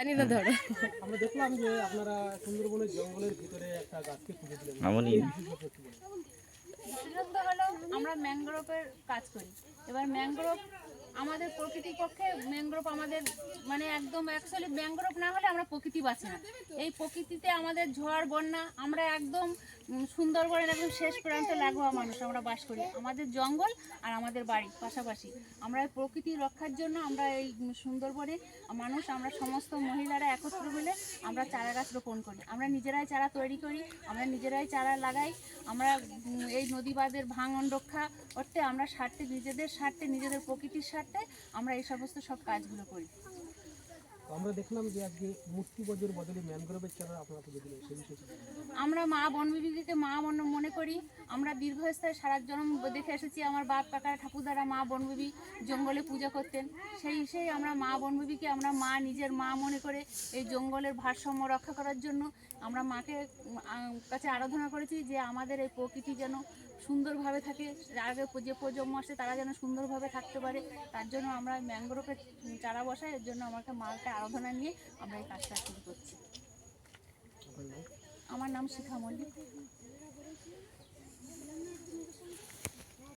জানি না ধরো। আমরা দেখলাম যে আপনারা সুন্দরবনের জঙ্গলের ভিতরে একটা গাছকে পুজো দিলেন। বিশেষত্ব হলো আমরা ম্যানগ্রোভের কাজ করি। এবার ম্যানগ্রোভ আমাদের প্রকৃতির পক্ষে, ম্যানগ্রোভ আমাদের মানে একদম অ্যাকচুয়ালি ম্যানগ্রোভ না হলে আমরা প্রকৃতি বাঁচি না। এই প্রকৃতিতে আমাদের ঝড় বন্যা, আমরা একদম সুন্দরবনের একদম শেষ প্রান্তে লাগোয়া মানুষ আমরা বাস করি। আমাদের জঙ্গল আর আমাদের বাড়ি পাশাপাশি। আমরা এই প্রকৃতি রক্ষার জন্য আমরা এই সুন্দরবনে মানুষ, আমরা সমস্ত মহিলারা একত্র মিলে আমরা চারা গাছ রোপণ করি। আমরা নিজেরাই চারা তৈরি করি, আমরা নিজেরাই চারা লাগাই। আমরা এই নদী বাঁধের ভাঙন রক্ষা করতে, আমরা স্বার্থে, নিজেদের স্বার্থে, নিজেদের প্রকৃতির স্বার্থে আমরা এই সমস্ত সব কাজগুলো করি। আমরা দেখলাম যে আজকে মূর্তি বজের বদলে ম্যানগ্রোভের চারা আপনারা পুজো দিলেন, সেই বিষয়ে আমরা মা বনবিবিকে মা মনে করি। আমরা দীর্ঘস্থায়ী সারা জন্ম দেখে এসেছি, আমার বাপ কাকারা ঠাকুরদারা মা বনবিবি জঙ্গলে পূজা করতেন। সেই আমরা মা বনবিবিকে আমরা মা, নিজের মা মনে করে এই জঙ্গলের ভারসাম্য রক্ষা করার জন্য আমরা মাকে কাছে আরাধনা করেছি যে আমাদের এই প্রকৃতি যেন সুন্দরভাবে থাকে, আগে যে প্রজন্ম আসে তারা যেন সুন্দরভাবে থাকতে পারে। তার জন্য আমরা ম্যানগ্রোভের চারা বসাই। এর জন্য আমাকে মাকে আরাধনা নিয়ে আমরা এই কাজটা শুরু করছি। আমার নাম শিখা মল্লিক।